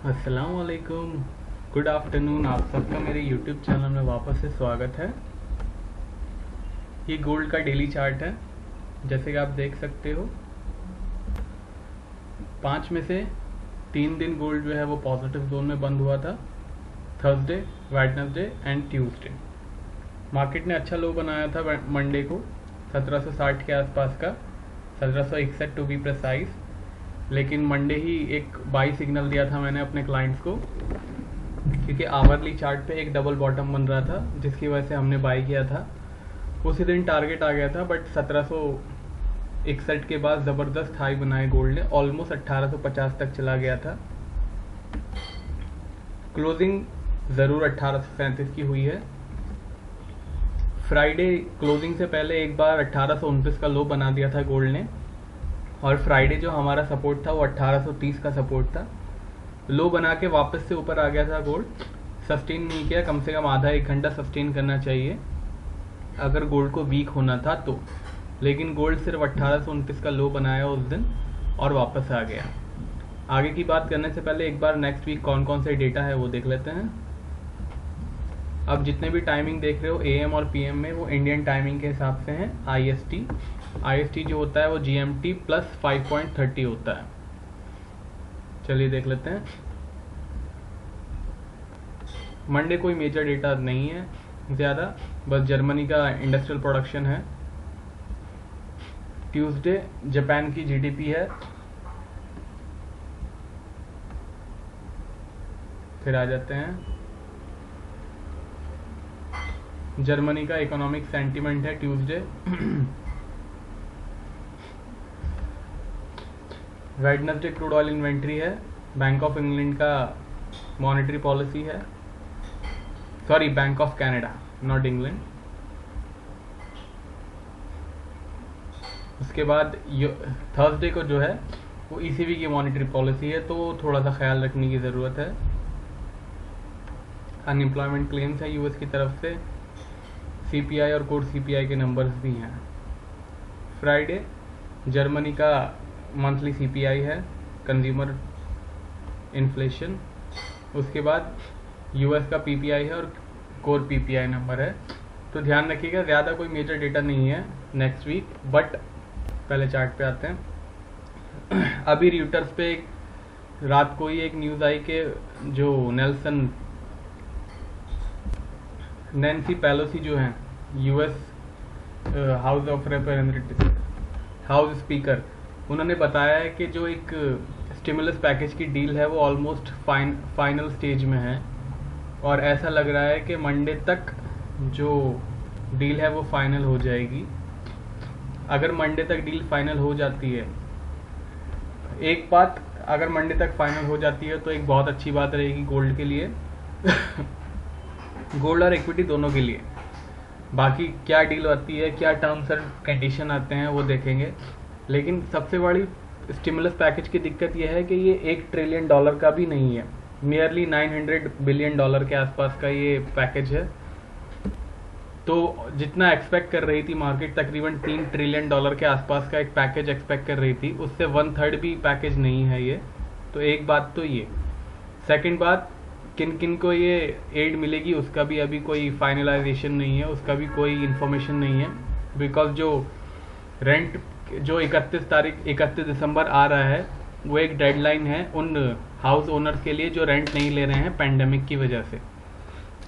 अस्सलाम वालेकुम, good afternoon. आप सबका मेरे यूट्यूब चैनल में वापस से स्वागत है। ये गोल्ड का डेली चार्ट है। जैसे कि आप देख सकते हो 5 में से 3 दिन गोल्ड जो है वो पॉजिटिव जोन में बंद हुआ था, Thursday, Wednesday and Tuesday. Market ने अच्छा लो बनाया था मंडे को 1760 के आसपास का, 1761 टू बी प्रिसाइज। लेकिन मंडे ही एक बाई सिग्नल दिया था मैंने अपने क्लाइंट्स को, क्योंकि आवरली चार्ट पे एक डबल बॉटम बन रहा था जिसकी वजह से हमने बाई किया था। उसी दिन टारगेट आ गया था, बट 1761 के बाद ज़बरदस्त हाई बनाए गोल्ड ने, ऑलमोस्ट 1850 तक चला गया था। क्लोजिंग ज़रूर 1837 की हुई है। फ्राइडे क्लोजिंग से पहले एक बार 1829 का लो बना दिया था गोल्ड ने, और फ्राइडे जो हमारा सपोर्ट था वो 1830 का सपोर्ट था। लो बना के वापस से ऊपर आ गया था गोल्ड, सस्टेन नहीं किया। कम से कम आधा एक घंटा सस्टेन करना चाहिए अगर गोल्ड को वीक होना था तो। लेकिन गोल्ड सिर्फ 1829 का लो बनाया उस दिन और वापस आ गया। आगे की बात करने से पहले एक बार नेक्स्ट वीक कौन कौन से डेटा है वो देख लेते हैं। अब जितने भी टाइमिंग देख रहे हो AM और PM में, वो इंडियन टाइमिंग के हिसाब से हैं। IST जो होता है वो GMT प्लस 5.30 होता है। चलिए देख लेते हैं। मंडे कोई मेजर डेटा नहीं है ज़्यादा, बस जर्मनी का इंडस्ट्रियल प्रोडक्शन है। ट्यूसडे जापान की GDP है। फिर आ जाते हैं जर्मनी का इकोनॉमिक सेंटीमेंट है Tuesday. Wednesday crude oil inventory है। बैंक ऑफ इंग्लैंड का मॉनेटरी पॉलिसी है, sorry bank of Canada, not England. उसके बाद थर्सडे को जो है वो ECB की मॉनेटरी पॉलिसी है, तो थोड़ा सा ख्याल रखने की ज़रूरत है। अनएम्प्लॉयमेंट क्लेम्स है US की तरफ से। CPI और कोर CPI के नंबर्स भी हैं। फ्राइडे जर्मनी का मंथली CPI है, कंज्यूमर इन्फ्लेशन। उसके बाद US का PPI है और कोर PPI नंबर है। तो ध्यान रखिएगा, ज़्यादा कोई मेजर डेटा नहीं है नेक्स्ट वीक। बट पहले चार्ट पे आते हैं। अभी रियूटर्स पे रात को ही एक न्यूज़ आई कि जो नैन्सी पेलोसी जो हैं US house of representative house speaker, उन्होंने बताया है कि जो एक स्टिमुलस पैकेज की डील है वो ऑलमोस्ट फाइनल स्टेज में है, और ऐसा लग रहा है कि मंडे तक जो डील है वो फाइनल हो जाएगी। अगर मंडे तक डील फाइनल हो जाती है, एक बात, अगर मंडे तक फाइनल हो जाती है तो एक बहुत अच्छी बात रहेगी गोल्ड के लिए गोल्ड और इक्विटी दोनों के लिए। बाकी क्या डील आती है, क्या टर्म्स और कंडीशन आते हैं वो देखेंगे। लेकिन सबसे बड़ी स्टिमुलस पैकेज की दिक्कत यह है कि ये $1 ट्रिलियन का भी नहीं है, नियरली $900 बिलियन के आसपास का ये पैकेज है। तो जितना एक्सपेक्ट कर रही थी मार्केट, तकरीबन $3 ट्रिलियन के आसपास का एक पैकेज एक्सपेक्ट कर रही थी, उससे 1/3 भी पैकेज नहीं है ये। तो एक बात तो ये। सेकंड बात, किन किन को ये एड मिलेगी उसका भी अभी कोई फाइनलाइजेशन नहीं है, उसका भी कोई इन्फॉर्मेशन नहीं है। बिकॉज जो रेंट जो 31 दिसंबर आ रहा है वो एक डेडलाइन है उन हाउस ओनर्स के लिए जो रेंट नहीं ले रहे हैं पेंडेमिक की वजह से।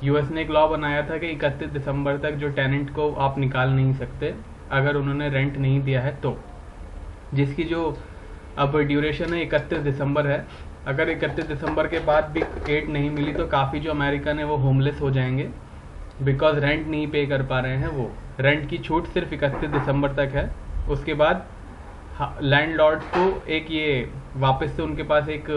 US ने एक लॉ बनाया था कि 31 दिसंबर तक जो टेनेंट को आप निकाल नहीं सकते अगर उन्होंने रेंट नहीं दिया है तो, जिसकी जो अब ड्यूरेशन है 31 दिसंबर है। अगर 31 दिसंबर के बाद भी एड नहीं मिली तो काफ़ी जो अमेरिकन है वो होमलेस हो जाएंगे, बिकॉज रेंट नहीं पे कर पा रहे हैं। वो रेंट की छूट सिर्फ 31 दिसंबर तक है। उसके बाद लैंडलॉर्ड को एक ये वापस से उनके पास एक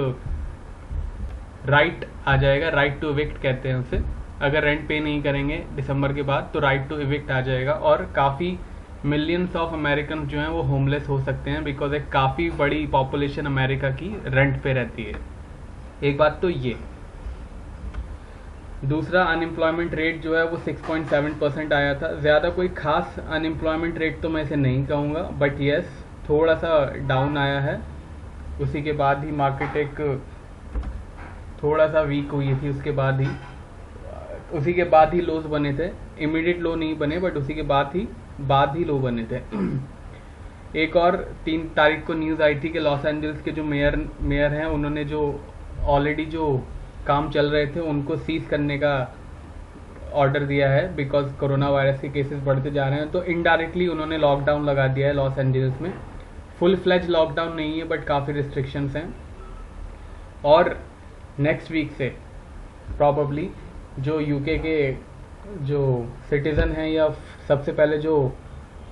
राइट आ जाएगा, राइट टू इविक्ट कहते हैं उसे। अगर रेंट पे नहीं करेंगे दिसंबर के बाद तो राइट टू इविक्ट आ जाएगा, और काफ़ी मिलियंस ऑफ अमेरिकन जो हैं वो होमलेस हो सकते हैं, बिकॉज एक काफ़ी बड़ी पॉपुलेशन अमेरिका की रेंट पे रहती है। एक बात तो ये। दूसरा, अनएम्प्लॉयमेंट रेट जो है वो 6.7% आया था। ज़्यादा कोई खास अनएम्प्लॉयमेंट रेट तो मैं इसे नहीं कहूँगा, बट येस थोड़ा सा डाउन आया है। उसी के बाद ही मार्केट एक थोड़ा सा वीक हुई थी, उसी के बाद ही लोज बने थे। इमीडिएट लो नहीं बने, बट उसी के बाद ही लो बने थे। एक और 3 तारीख को न्यूज़ आई थी कि लॉस एंजल्स के जो मेयर हैं, उन्होंने जो ऑलरेडी जो काम चल रहे थे उनको सीज करने का ऑर्डर दिया है, बिकॉज कोरोना वायरस के केसेस बढ़ते जा रहे हैं। तो इनडायरेक्टली उन्होंने लॉकडाउन लगा दिया है लॉस एंजल्स में। फुल फ्लेज लॉकडाउन नहीं है, बट काफ़ी रिस्ट्रिक्शंस हैं। और नेक्स्ट वीक से प्रॉबली जो यूके के जो सिटीज़न हैं या सबसे पहले जो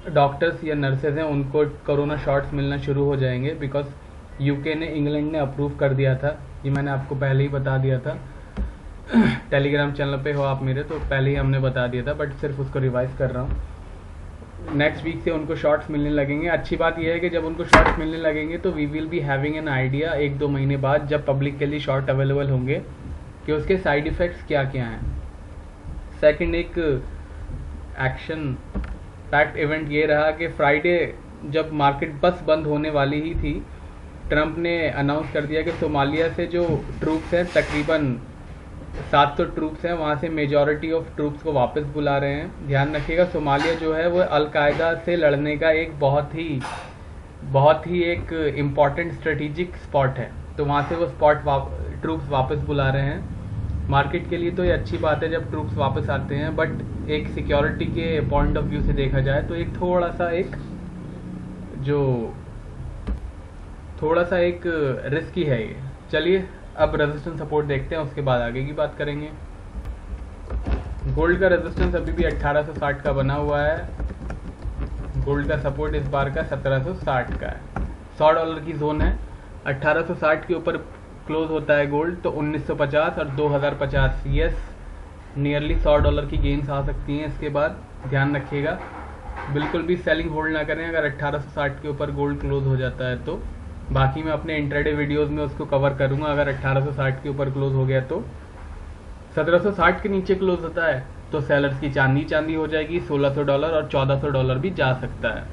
डॉक्टर्स या नर्सेज हैं, उनको कोरोना शॉट्स मिलना शुरू हो जाएंगे, बिकॉज यूके ने, इंग्लैंड ने अप्रूव कर दिया था। ये मैंने आपको पहले ही बता दिया था, टेलीग्राम चैनल पे हो आप मेरे, तो पहले ही हमने बता दिया था, बट सिर्फ उसको रिवाइज कर रहा हूँ। नेक्स्ट वीक से उनको शॉट्स मिलने लगेंगे। अच्छी बात यह है कि जब उनको शॉट्स मिलने लगेंगे तो we will be having an idea 1-2 महीने बाद, जब पब्लिक के लिए शॉट अवेलेबल होंगे, कि उसके साइड इफ़ेक्ट्स क्या क्या हैं। सेकंड, एक एक्शन पैक्ट इवेंट ये रहा कि फ्राइडे जब मार्केट बस बंद होने वाली ही थी, ट्रंप ने अनाउंस कर दिया कि सोमालिया से जो ट्रूप्स हैं, तकरीबन 700 ट्रूप्स हैं, वहाँ से मेजॉरिटी ऑफ ट्रूप्स को वापस बुला रहे हैं। ध्यान रखिएगा, सोमालिया जो है वो अलकायदा से लड़ने का एक बहुत ही एक इम्पॉर्टेंट स्ट्रेटेजिक स्पॉट है। तो वहाँ से वो ट्रूप्स वापस बुला रहे हैं। मार्केट के लिए तो ये अच्छी बात है जब ट्रूप्स वापस आते हैं, बट एक सिक्योरिटी के पॉइंट ऑफ व्यू से देखा जाए तो एक थोड़ा सा एक रिस्की है ये। चलिए अब रेजिस्टेंस सपोर्ट देखते हैं, उसके बाद आगे की बात करेंगे। गोल्ड का रेजिस्टेंस अभी भी 1860 का बना हुआ है। गोल्ड का सपोर्ट इस बार का 1760 का है। $100 की जोन है। 1860 के ऊपर क्लोज होता है गोल्ड तो 1950 और 2050, यस, नियरली $100 की गेन्स आ सकती हैं इसके बाद। ध्यान रखिएगा, बिल्कुल भी सेलिंग होल्ड ना करें अगर 1860 के ऊपर गोल्ड क्लोज हो जाता है तो। बाकी मैं अपने इंट्राडे वीडियोस में उसको कवर करूंगा। अगर 1860 के ऊपर क्लोज हो गया तो 1760 के नीचे क्लोज होता है तो सेलर्स की चांदी हो जाएगी, $1600 और $1400 भी जा सकता है।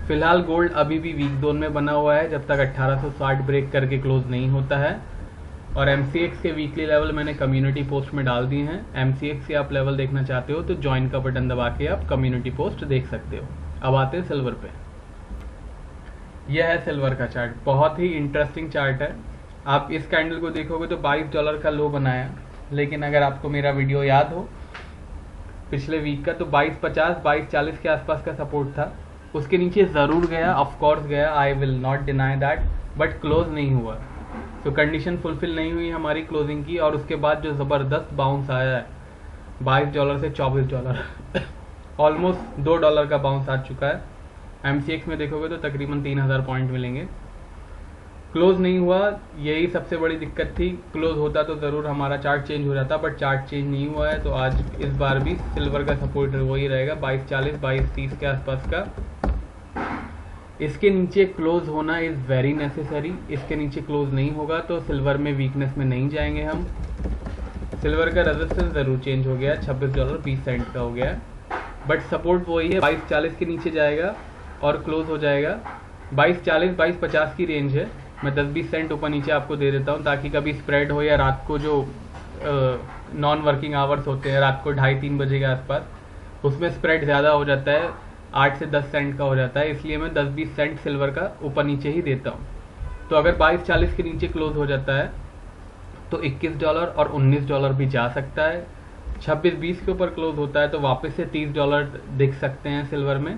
फिलहाल गोल्ड अभी भी वीक जोन में बना हुआ है जब तक 1860 ब्रेक करके क्लोज नहीं होता है। और MCX के वीकली लेवल मैंने कम्युनिटी पोस्ट में डाल दिए हैं। MCX के आप लेवल देखना चाहते हो तो ज्वाइन का बटन दबा के आप कम्युनिटी पोस्ट देख सकते हो। अब आते हैं सिल्वर पे। यह है सिल्वर का चार्ट, बहुत ही इंटरेस्टिंग चार्ट है। आप इस कैंडल को देखोगे तो $22 का लो बनाया, लेकिन अगर आपको मेरा वीडियो याद हो पिछले वीक का, तो 2250 2240 के आसपास का सपोर्ट था। उसके नीचे ज़रूर गया, ऑफ कोर्स गया, I will not deny that, but close नहीं हुआ। तो कंडीशन फुलफिल नहीं हुई हमारी क्लोजिंग की। और उसके बाद जो ज़बरदस्त बाउंस आया है $22 से $24, ऑलमोस्ट $2 का बाउंस आ चुका है। MCX में देखोगे तो तकरीबन 3000 पॉइंट मिलेंगे। क्लोज नहीं हुआ, यही सबसे बड़ी दिक्कत थी। क्लोज होता तो ज़रूर हमारा चार्ट चेंज हो जाता, बट चार्ट चेंज नहीं हुआ है। तो आज इस बार भी सिल्वर का सपोर्ट वही रहेगा 2240 2230 के आसपास का। इसके नीचे क्लोज होना इज़ वेरी नेसेसरी। इसके नीचे क्लोज नहीं होगा तो सिल्वर में वीकनेस में नहीं जाएंगे हम। सिल्वर का रेजिस्टेंस ज़रूर चेंज हो गया, $26.20 का हो गया, बट सपोर्ट वही है, 2240 के नीचे जाएगा और क्लोज हो जाएगा। 2240 2250 की रेंज है। मैं 10-20 सेंट ऊपर नीचे आपको दे देता हूँ ताकि कभी स्प्रेड हो, या रात को जो नॉन वर्किंग आवर्स होते हैं, रात को 2:30-3 बजे के आसपास, उसमें स्प्रेड ज़्यादा हो जाता है, 8 से 10 सेंट का हो जाता है। इसलिए मैं 10-20 सेंट सिल्वर का ऊपर नीचे ही देता हूँ। तो अगर 2240 के नीचे क्लोज हो जाता है तो $21 और $19 भी जा सकता है। 26-20 के ऊपर क्लोज होता है तो वापस से $30 दिख सकते हैं सिल्वर में।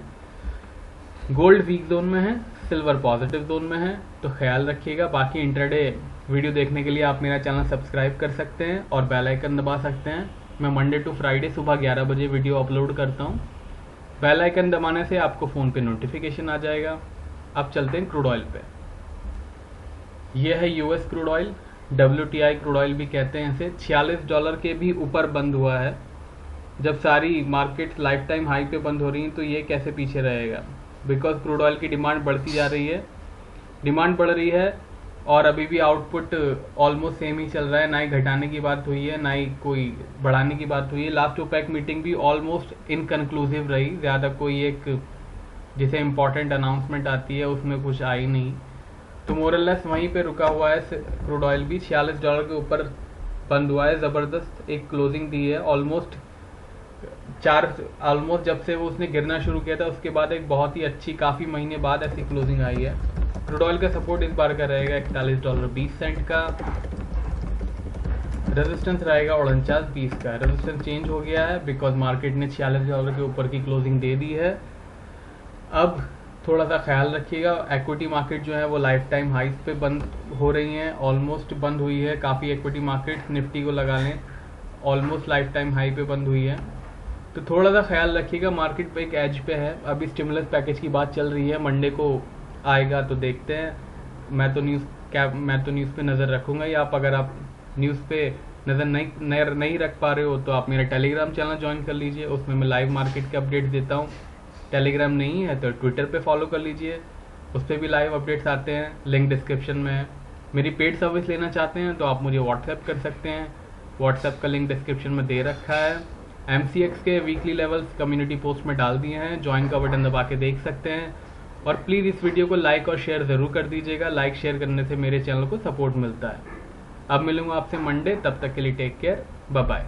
गोल्ड वीक जोन में है, सिल्वर पॉजिटिव जोन में है, तो ख्याल रखिएगा। बाकी इंट्राडे वीडियो देखने के लिए आप मेरा चैनल सब्सक्राइब कर सकते हैं और बेल आइकन दबा सकते हैं। मैं मंडे टू फ्राइडे सुबह 11 बजे वीडियो अपलोड करता हूँ। बेल आइकन दबाने से आपको फ़ोन पे नोटिफिकेशन आ जाएगा। अब चलते हैं क्रूड ऑयल पे। यह है US crude oil, WTI crude oil भी कहते हैं इसे। $46 के भी ऊपर बंद हुआ है। जब सारी मार्केट्स लाइफ टाइम हाई पे बंद हो रही हैं तो ये कैसे पीछे रहेगा, बिकॉज क्रूड ऑयल की डिमांड बढ़ती जा रही है, डिमांड बढ़ रही है और अभी भी आउटपुट ऑलमोस्ट सेम ही चल रहा है। ना ही घटाने की बात हुई है, ना ही कोई बढ़ाने की बात हुई है। लास्ट OPEC मीटिंग भी ऑलमोस्ट इनकन्क्लूसिव रही, ज़्यादा कोई एक जिसे इम्पॉर्टेंट अनाउंसमेंट आती है उसमें कुछ आई नहीं। तो मोरलेस वहीं पे रुका हुआ है। क्रूड ऑयल भी $46 के ऊपर बंद हुआ है, ज़बरदस्त एक क्लोजिंग दी है। ऑलमोस्ट जब से वो उसने गिरना शुरू किया था उसके बाद एक बहुत ही अच्छी, काफ़ी महीने बाद ऐसी क्लोजिंग आई है। क्रूड ऑयल का सपोर्ट इस बार का रहेगा $41.20 का, रेजिस्टेंस रहेगा $49.20 का। रेजिस्टेंस चेंज हो गया है बिकॉज मार्केट ने $46 के ऊपर की क्लोजिंग दे दी है। अब थोड़ा सा ख्याल रखिएगा, इक्विटी मार्केट जो है वो लाइफ टाइम हाइस पे बंद हो रही हैं, ऑलमोस्ट बंद हुई है। काफ़ी इक्विटी मार्केट, निफ्टी को लगा लें, ऑलमोस्ट लाइफ टाइम हाई पे बंद हुई है। तो थोड़ा सा ख्याल रखिएगा, मार्केट पे एक एज पे है। अभी स्टिमुलस पैकेज की बात चल रही है, मंडे को आएगा तो देखते हैं। मैं तो न्यूज़ पे नज़र रखूँगा ही। अगर आप न्यूज़ पे नज़र नहीं रख पा रहे हो तो आप मेरा टेलीग्राम चैनल ज्वाइन कर लीजिए, उसमें मैं लाइव मार्केट के अपडेट्स देता हूँ। टेलीग्राम नहीं है तो ट्विटर पे फॉलो कर लीजिए, उस पर भी लाइव अपडेट्स आते हैं, लिंक डिस्क्रिप्शन में है। मेरी पेड सर्विस लेना चाहते हैं तो आप मुझे व्हाट्सएप कर सकते हैं, व्हाट्सएप का लिंक डिस्क्रिप्शन में दे रखा है। MCX के वीकली लेवल्स कम्युनिटी पोस्ट में डाल दिए हैं, ज्वाइन का बटन दबा के देख सकते हैं। और प्लीज़ इस वीडियो को लाइक और शेयर ज़रूर कर दीजिएगा, लाइक शेयर करने से मेरे चैनल को सपोर्ट मिलता है। अब मिलूंगा आपसे मंडे, तब तक के लिए टेक केयर, बाय बाय।